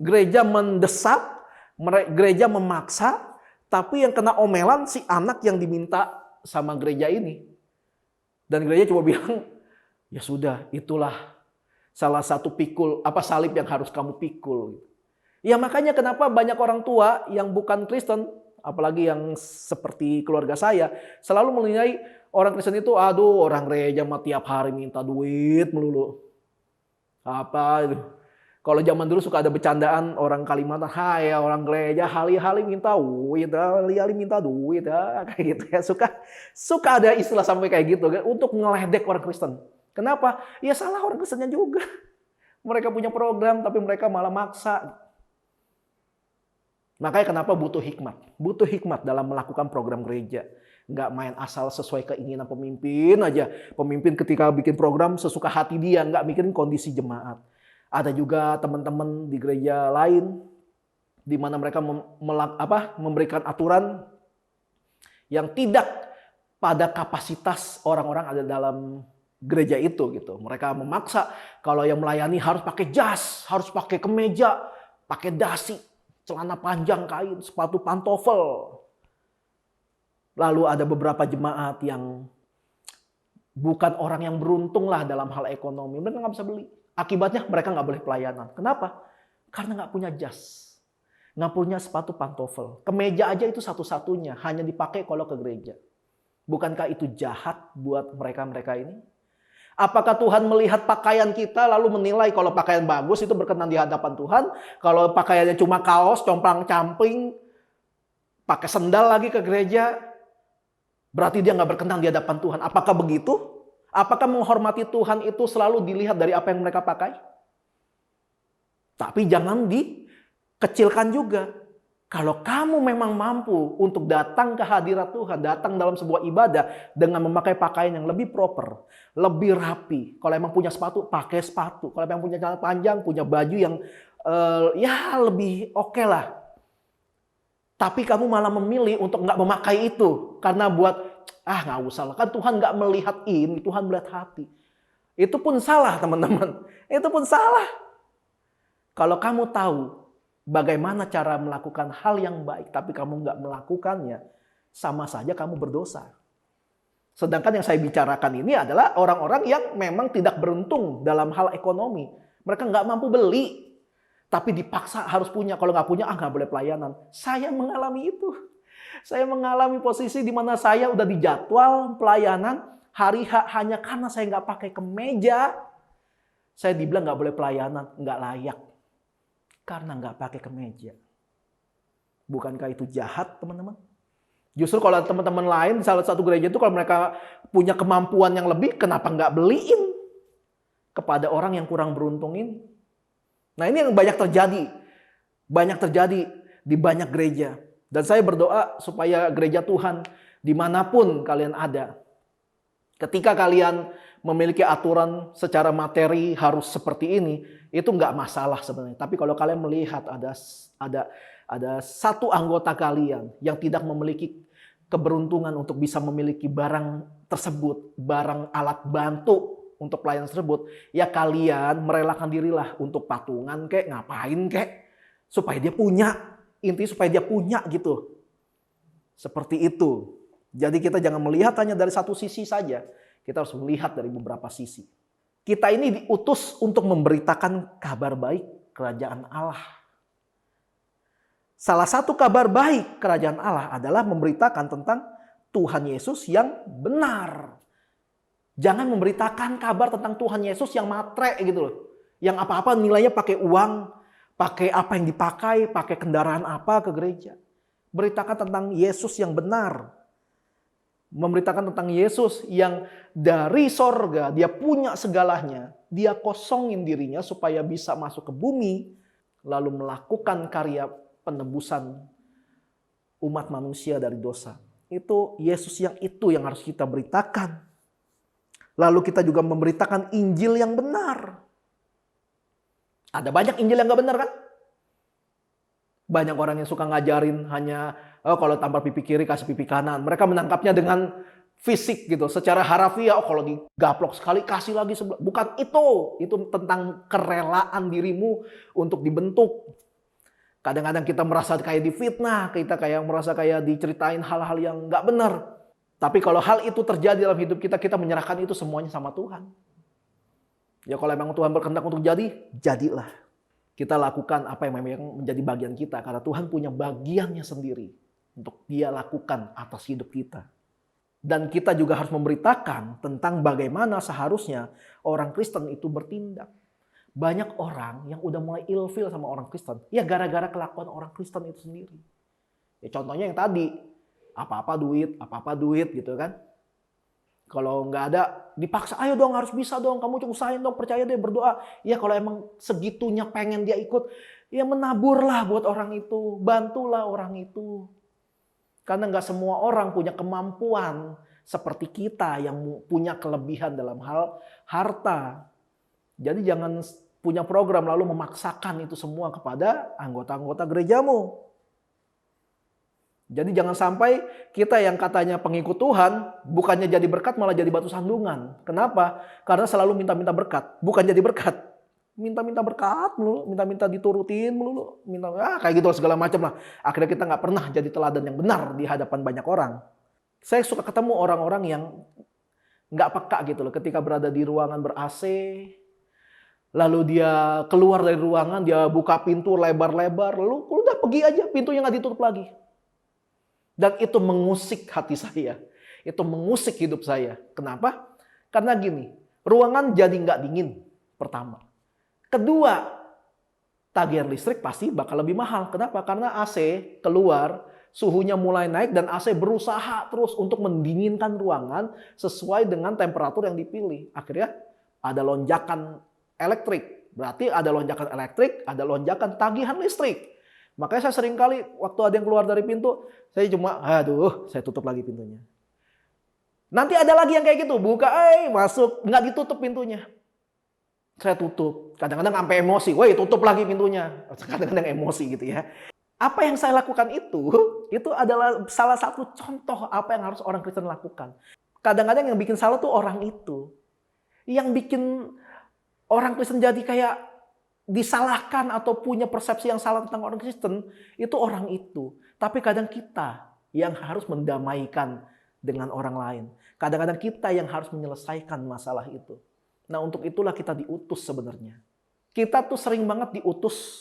Gereja mendesak, gereja memaksa. Tapi yang kena omelan si anak yang diminta sama gereja ini. Dan gereja cuma bilang, ya sudah itulah salah satu salib yang harus kamu pikul. Ya makanya kenapa banyak orang tua yang bukan Kristen, apalagi yang seperti keluarga saya, selalu menilai orang Kristen itu, aduh orang gereja mah tiap hari minta duit melulu. Apa itu? Kalau zaman dulu suka ada bercandaan orang Kalimantan, hai orang gereja hali-hali minta duit, hali-hali minta duit, kayak gitu ya. Suka ada istilah sampai kayak gitu untuk ngeledek orang Kristen. Kenapa? Ya salah orang Kristennya juga. Mereka punya program tapi mereka malah maksa. Makanya kenapa butuh hikmat. Butuh hikmat dalam melakukan program gereja. Nggak main asal sesuai keinginan pemimpin aja. Pemimpin ketika bikin program sesuka hati dia, nggak mikirin kondisi jemaat. Ada juga teman-teman di gereja lain di mana mereka memberikan aturan yang tidak pada kapasitas orang-orang ada dalam gereja itu gitu. Mereka memaksa kalau yang melayani harus pakai jas, harus pakai kemeja, pakai dasi, celana panjang kain, sepatu pantofel. Lalu ada beberapa jemaat yang bukan orang yang beruntung lah dalam hal ekonomi. Mereka nggak bisa beli. Akibatnya mereka nggak boleh pelayanan. Kenapa? Karena nggak punya jas. Nggak punya sepatu pantofel. Kemeja aja itu satu-satunya. Hanya dipakai kalau ke gereja. Bukankah itu jahat buat mereka-mereka ini? Apakah Tuhan melihat pakaian kita lalu menilai kalau pakaian bagus itu berkenan di hadapan Tuhan? Kalau pakaiannya cuma kaos, compang-camping, pakai sendal lagi ke gereja, berarti dia nggak berkenan di hadapan Tuhan. Apakah begitu? Apakah menghormati Tuhan itu selalu dilihat dari apa yang mereka pakai? Tapi jangan dikecilkan juga. Kalau kamu memang mampu untuk datang ke hadirat Tuhan, datang dalam sebuah ibadah dengan memakai pakaian yang lebih proper, lebih rapi. Kalau emang punya sepatu, pakai sepatu. Kalau emang punya celana panjang, punya baju yang ya lebih oke lah. Tapi kamu malah memilih untuk nggak memakai itu. Karena buat, nggak usah lah. Kan Tuhan nggak melihat ini, Tuhan melihat hati. Itu pun salah teman-teman. Itu pun salah. Kalau kamu tahu bagaimana cara melakukan hal yang baik, tapi kamu nggak melakukannya, sama saja kamu berdosa. Sedangkan yang saya bicarakan ini adalah orang-orang yang memang tidak beruntung dalam hal ekonomi. Mereka nggak mampu beli, tapi dipaksa harus punya. Kalau nggak punya, nggak boleh pelayanan. Saya mengalami itu. Saya mengalami posisi di mana saya udah dijadwal pelayanan hari H hanya karena saya nggak pakai kemeja. Saya dibilang nggak boleh pelayanan, nggak layak. Karena nggak pakai kemeja. Bukankah itu jahat, teman-teman? Justru kalau teman-teman lain di salah satu gereja itu kalau mereka punya kemampuan yang lebih, kenapa nggak beliin kepada orang yang kurang beruntung ini? Nah ini yang banyak terjadi. Banyak terjadi di banyak gereja. Dan saya berdoa supaya gereja Tuhan dimanapun kalian ada. Ketika kalian memiliki aturan secara materi harus seperti ini, itu nggak masalah sebenarnya. Tapi kalau kalian melihat ada satu anggota kalian yang tidak memiliki keberuntungan untuk bisa memiliki barang tersebut, barang alat bantu untuk pelayanan tersebut, ya kalian merelakan dirilah untuk patungan kek, ngapain kek, supaya dia punya. Intinya supaya dia punya gitu. Seperti itu. Jadi kita jangan melihat hanya dari satu sisi saja. Kita harus melihat dari beberapa sisi. Kita ini diutus untuk memberitakan kabar baik kerajaan Allah. Salah satu kabar baik kerajaan Allah adalah memberitakan tentang Tuhan Yesus yang benar. Jangan memberitakan kabar tentang Tuhan Yesus yang matre gitu loh. Yang apa-apa nilainya pakai uang, pakai apa yang dipakai, pakai kendaraan apa ke gereja. Beritakan tentang Yesus yang benar. Memberitakan tentang Yesus yang dari sorga, dia punya segalanya. Dia kosongin dirinya supaya bisa masuk ke bumi, lalu melakukan karya penebusan umat manusia dari dosa. Itu Yesus yang harus kita beritakan. Lalu kita juga memberitakan Injil yang benar. Ada banyak Injil yang gak benar kan? Banyak orang yang suka ngajarin hanya kalau tampar pipi kiri kasih pipi kanan. Mereka menangkapnya dengan fisik gitu. Secara harafiah, kalau digaplok sekali kasih lagi sebelah. Bukan itu. Itu tentang kerelaan dirimu untuk dibentuk. Kadang-kadang kita merasa kayak difitnah. Kita kayak merasa kayak diceritain hal-hal yang gak benar. Tapi kalau hal itu terjadi dalam hidup kita, kita menyerahkan itu semuanya sama Tuhan. Ya kalau memang Tuhan berkehendak untuk jadi, jadilah. Kita lakukan apa yang memang menjadi bagian kita. Karena Tuhan punya bagiannya sendiri untuk dia lakukan atas hidup kita. Dan kita juga harus memberitakan tentang bagaimana seharusnya orang Kristen itu bertindak. Banyak orang yang udah mulai ilfil sama orang Kristen. Ya gara-gara kelakuan orang Kristen itu sendiri. Ya contohnya yang tadi. Apa-apa duit gitu kan. Kalau nggak ada, dipaksa, ayo dong harus bisa dong, kamu usahain dong, percaya deh, berdoa. Ya kalau emang segitunya pengen dia ikut, ya menaburlah buat orang itu, bantulah orang itu. Karena nggak semua orang punya kemampuan seperti kita yang punya kelebihan dalam hal harta. Jadi jangan punya program lalu memaksakan itu semua kepada anggota-anggota gerejamu. Jadi jangan sampai kita yang katanya pengikut Tuhan, bukannya jadi berkat malah jadi batu sandungan. Kenapa? Karena selalu minta-minta berkat, bukan jadi berkat. Minta-minta berkat melulu, minta-minta diturutin melulu, kayak gitu segala macam lah. Akhirnya kita nggak pernah jadi teladan yang benar di hadapan banyak orang. Saya suka ketemu orang-orang yang nggak peka gitu loh, ketika berada di ruangan ber-AC, lalu dia keluar dari ruangan, dia buka pintu lebar-lebar, lalu udah pergi aja, pintunya nggak ditutup lagi. Dan itu mengusik hati saya. Itu mengusik hidup saya. Kenapa? Karena gini, ruangan jadi nggak dingin, pertama. Kedua, tagihan listrik pasti bakal lebih mahal. Kenapa? Karena AC keluar, suhunya mulai naik dan AC berusaha terus untuk mendinginkan ruangan sesuai dengan temperatur yang dipilih. Akhirnya ada lonjakan elektrik. Berarti ada lonjakan elektrik, ada lonjakan tagihan listrik. Makanya saya sering kali waktu ada yang keluar dari pintu, saya cuma, saya tutup lagi pintunya. Nanti ada lagi yang kayak gitu, buka, masuk, nggak ditutup pintunya. Saya tutup. Kadang-kadang sampai emosi, tutup lagi pintunya. Kadang-kadang emosi gitu ya. Apa yang saya lakukan itu adalah salah satu contoh apa yang harus orang Kristen lakukan. Kadang-kadang yang bikin salah tuh orang itu. Yang bikin orang Kristen jadi kayak disalahkan atau punya persepsi yang salah tentang orang Kristen, itu orang itu. Tapi kadang kita yang harus mendamaikan dengan orang lain. Kadang-kadang kita yang harus menyelesaikan masalah itu. Nah untuk itulah kita diutus sebenarnya. Kita tuh sering banget diutus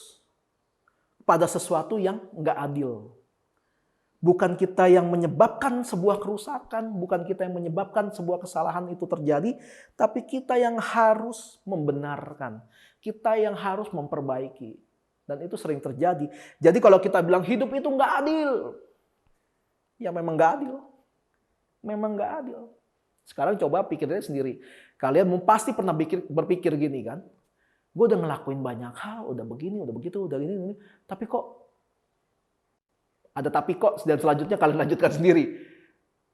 pada sesuatu yang nggak adil. Bukan kita yang menyebabkan sebuah kerusakan, bukan kita yang menyebabkan sebuah kesalahan itu terjadi, tapi kita yang harus membenarkan. Kita yang harus memperbaiki. Dan itu sering terjadi. Jadi kalau kita bilang hidup itu nggak adil. Ya memang nggak adil. Memang nggak adil. Sekarang coba pikirin sendiri. Kalian pasti pernah berpikir gini kan. Gue udah ngelakuin banyak hal, udah begini, udah begitu, udah ini. Tapi kok ada tapi kok, dan selanjutnya kalian lanjutkan sendiri.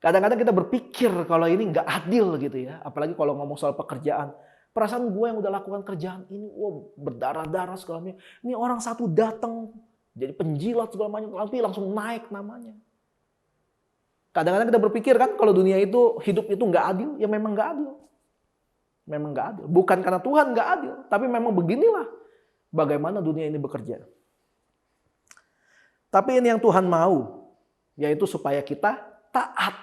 Kadang-kadang kita berpikir kalau ini nggak adil gitu ya. Apalagi kalau ngomong soal pekerjaan. Perasaan gue yang udah lakukan kerjaan ini, berdarah-darah segala macam. Ini orang satu datang jadi penjilat segala macam, tapi langsung naik namanya. Kadang-kadang kita berpikir kan kalau dunia itu, hidup itu nggak adil, ya memang nggak adil. Memang nggak adil. Bukan karena Tuhan nggak adil, tapi memang beginilah bagaimana dunia ini bekerja. Tapi ini yang Tuhan mau, yaitu supaya kita taat.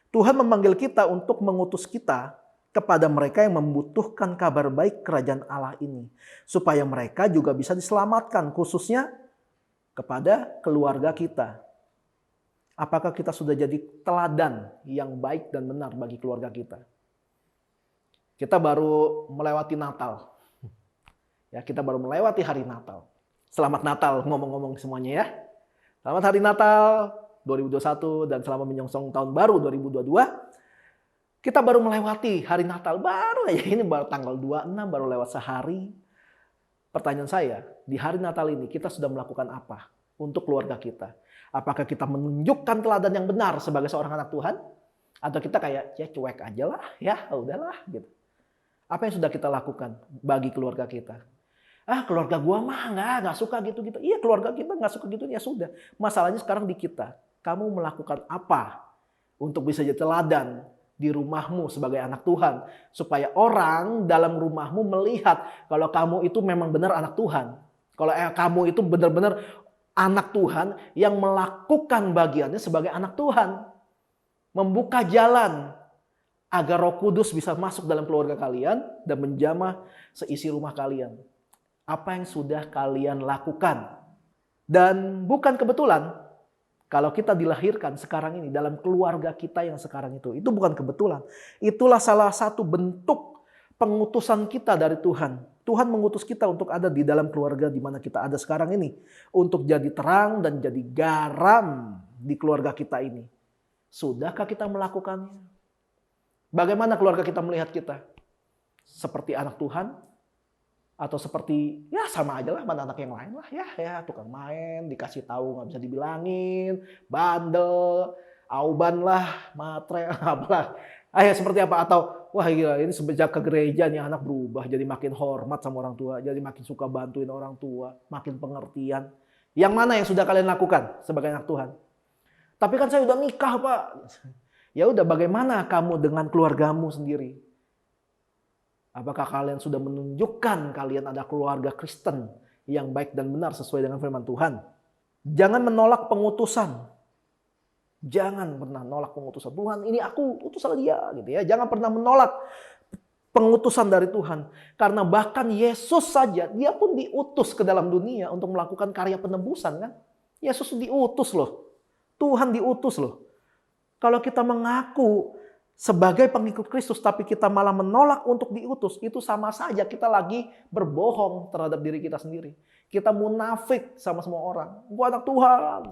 Tuhan memanggil kita untuk mengutus kita kepada mereka yang membutuhkan kabar baik kerajaan Allah ini. Supaya mereka juga bisa diselamatkan, khususnya kepada keluarga kita. Apakah kita sudah jadi teladan yang baik dan benar bagi keluarga kita? Kita baru melewati Natal. Ya, kita baru melewati hari Natal. Selamat Natal ngomong-ngomong semuanya ya. Selamat hari Natal. 2021 dan selama menyongsong tahun baru 2022, kita baru melewati hari Natal. Baru aja ini baru tanggal 26, baru lewat sehari. Pertanyaan saya, di hari Natal ini kita sudah melakukan apa untuk keluarga kita? Apakah kita menunjukkan teladan yang benar sebagai seorang anak Tuhan? Atau kita kayak, ya cuek aja lah, ya udahlah gitu. Apa yang sudah kita lakukan bagi keluarga kita? Keluarga gua mah nggak suka gitu-gitu. Iya, keluarga kita nggak suka gitu, ya sudah. Masalahnya sekarang di kita. Kamu melakukan apa untuk bisa jadi teladan di rumahmu sebagai anak Tuhan, supaya orang dalam rumahmu melihat kalau kamu itu memang benar anak Tuhan. Kalau kamu itu benar-benar anak Tuhan yang melakukan bagiannya sebagai anak Tuhan. Membuka jalan agar Roh Kudus bisa masuk dalam keluarga kalian dan menjamah seisi rumah kalian. Apa yang sudah kalian lakukan? Dan bukan kebetulan kalau kita dilahirkan sekarang ini dalam keluarga kita yang sekarang itu bukan kebetulan. Itulah salah satu bentuk pengutusan kita dari Tuhan. Tuhan mengutus kita untuk ada di dalam keluarga di mana kita ada sekarang ini. Untuk jadi terang dan jadi garam di keluarga kita ini. Sudahkah kita melakukannya? Bagaimana keluarga kita melihat kita? Seperti anak Tuhan? Atau seperti ya sama aja lah mana anak yang lain lah, ya tukang main, dikasih tahu nggak bisa dibilangin, bandel, auban lah, matre, apalah. Seperti apa? Atau wah gila ini sejak ke gereja nih anak berubah jadi makin hormat sama orang tua, jadi makin suka bantuin orang tua, makin pengertian. Yang mana yang sudah kalian lakukan sebagai anak Tuhan? Tapi kan saya udah nikah, Pak. Ya udah, bagaimana kamu dengan keluargamu sendiri? Apakah kalian sudah menunjukkan kalian ada keluarga Kristen yang baik dan benar sesuai dengan firman Tuhan? Jangan menolak pengutusan. Jangan pernah nolak pengutusan. Tuhan, ini aku utus sama dia gitu ya. Jangan pernah menolak pengutusan dari Tuhan. Karena bahkan Yesus saja, dia pun diutus ke dalam dunia untuk melakukan karya penebusan kan. Yesus diutus loh. Tuhan diutus loh. Kalau kita mengaku sebagai pengikut Kristus, tapi kita malah menolak untuk diutus, itu sama saja kita lagi berbohong terhadap diri kita sendiri. Kita munafik sama semua orang. Gua anak Tuhan,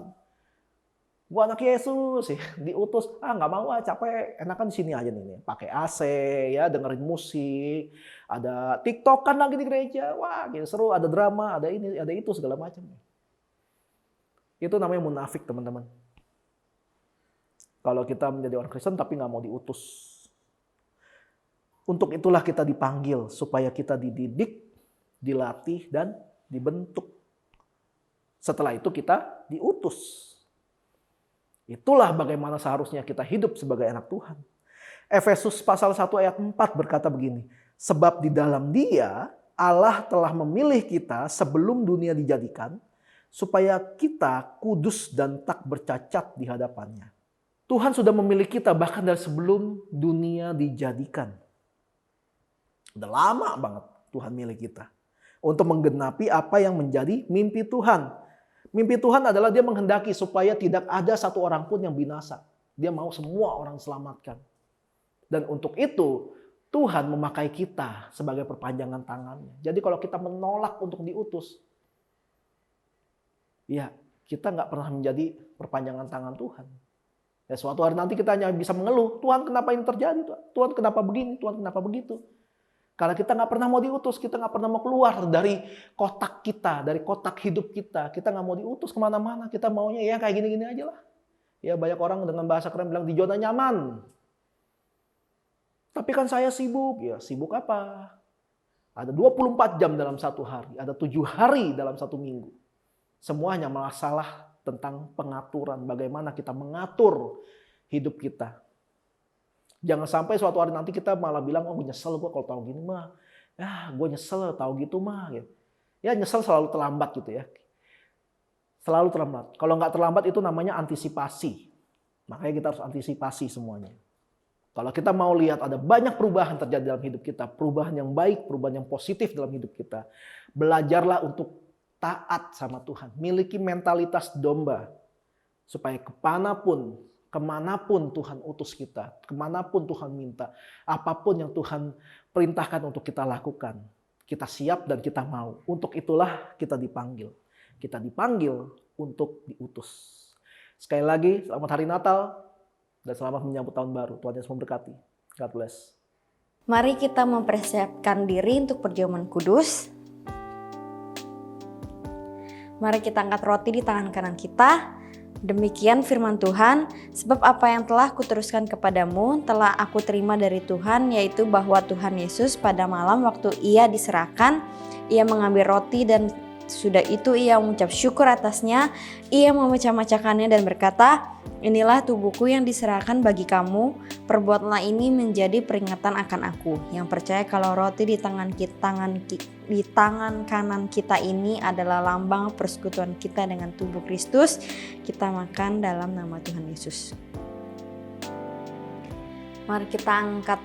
gua anak Yesus, diutus. Nggak mau, capek. Enakan di sini aja nih, pakai AC, ya, dengerin musik, ada TikTokan lagi di gereja, wah, gitu seru, ada drama, ada ini, ada itu segala macam. Itu namanya munafik, teman-teman. Kalau kita menjadi orang Kristen tapi nggak mau diutus. Untuk itulah kita dipanggil supaya kita dididik, dilatih, dan dibentuk. Setelah itu kita diutus. Itulah bagaimana seharusnya kita hidup sebagai anak Tuhan. Efesus pasal 1 ayat 4 berkata begini. Sebab di dalam Dia Allah telah memilih kita sebelum dunia dijadikan supaya kita kudus dan tak bercacat di hadapannya. Tuhan sudah memilih kita bahkan dari sebelum dunia dijadikan. Udah lama banget Tuhan milih kita. Untuk menggenapi apa yang menjadi mimpi Tuhan. Mimpi Tuhan adalah dia menghendaki supaya tidak ada satu orang pun yang binasa. Dia mau semua orang diselamatkan. Dan untuk itu Tuhan memakai kita sebagai perpanjangan tangannya. Jadi kalau kita menolak untuk diutus, ya kita nggak pernah menjadi perpanjangan tangan Tuhan. Ya, suatu hari nanti kita hanya bisa mengeluh, Tuhan kenapa ini terjadi? Tuhan kenapa begini? Tuhan kenapa begitu? Karena kita nggak pernah mau diutus, kita nggak pernah mau keluar dari kotak kita, dari kotak hidup kita. Kita nggak mau diutus kemana-mana, kita maunya ya kayak gini-gini aja lah. Ya banyak orang dengan bahasa keren bilang di zona nyaman. Tapi kan saya sibuk, ya sibuk apa? Ada 24 jam dalam satu hari, ada 7 hari dalam satu minggu. Semuanya masalah tentang pengaturan, bagaimana kita mengatur hidup kita. Jangan sampai suatu hari nanti kita malah bilang, oh nyesel gue kalau tahu gini mah. Ya gue nyesel tahu gitu mah. Ya nyesel selalu terlambat gitu ya. Selalu terlambat. Kalau nggak terlambat itu namanya antisipasi. Makanya kita harus antisipasi semuanya. Kalau kita mau lihat ada banyak perubahan terjadi dalam hidup kita. Perubahan yang baik, perubahan yang positif dalam hidup kita. Belajarlah untuk taat sama Tuhan. Miliki mentalitas domba. Supaya kemanapun Tuhan utus kita. Kemanapun Tuhan minta. Apapun yang Tuhan perintahkan untuk kita lakukan. Kita siap dan kita mau. Untuk itulah kita dipanggil. Kita dipanggil untuk diutus. Sekali lagi, selamat hari Natal dan selamat menyambut tahun baru. Tuhan Yesus memberkati. God bless. Mari kita mempersiapkan diri untuk perjamuan kudus. Mari kita angkat roti di tangan kanan kita. Demikian firman Tuhan, sebab apa yang telah kuteruskan kepadamu telah aku terima dari Tuhan, yaitu bahwa Tuhan Yesus pada malam waktu ia diserahkan, ia mengambil roti dan sudah itu ia mengucap syukur atasnya, ia memecah-mecahkannya dan berkata, inilah tubuhku yang diserahkan bagi kamu, perbuatlah ini menjadi peringatan akan aku. Yang percaya kalau roti di tangan kanan kita ini adalah lambang persekutuan kita dengan tubuh Kristus, kita makan dalam nama Tuhan Yesus. Mari kita angkat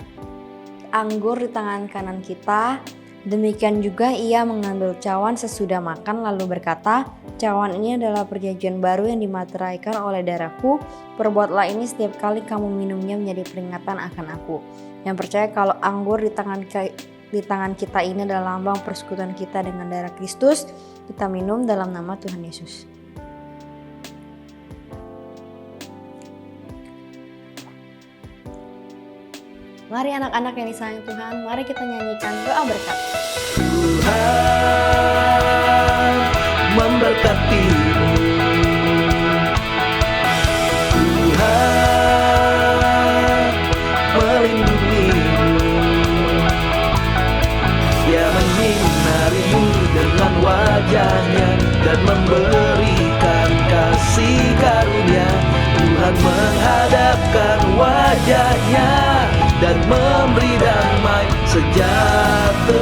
anggur di tangan kanan kita. Demikian juga ia mengambil cawan sesudah makan lalu berkata, cawan ini adalah perjanjian baru yang dimateraikan oleh darahku. Perbuatlah ini setiap kali kamu minumnya menjadi peringatan akan aku. Yang percaya kalau anggur di tangan kita ini adalah lambang persekutuan kita dengan darah Kristus, kita minum dalam nama Tuhan Yesus. Mari anak-anak yang disayang Tuhan, mari kita nyanyikan doa berkat. Tuhan memberkatimu. Tuhan melindungimu. Dia menyinarimu dengan wajahnya dan memberikan kasih karunia. Tuhan menghadapkan wajahnya dan memberi damai sejahtera.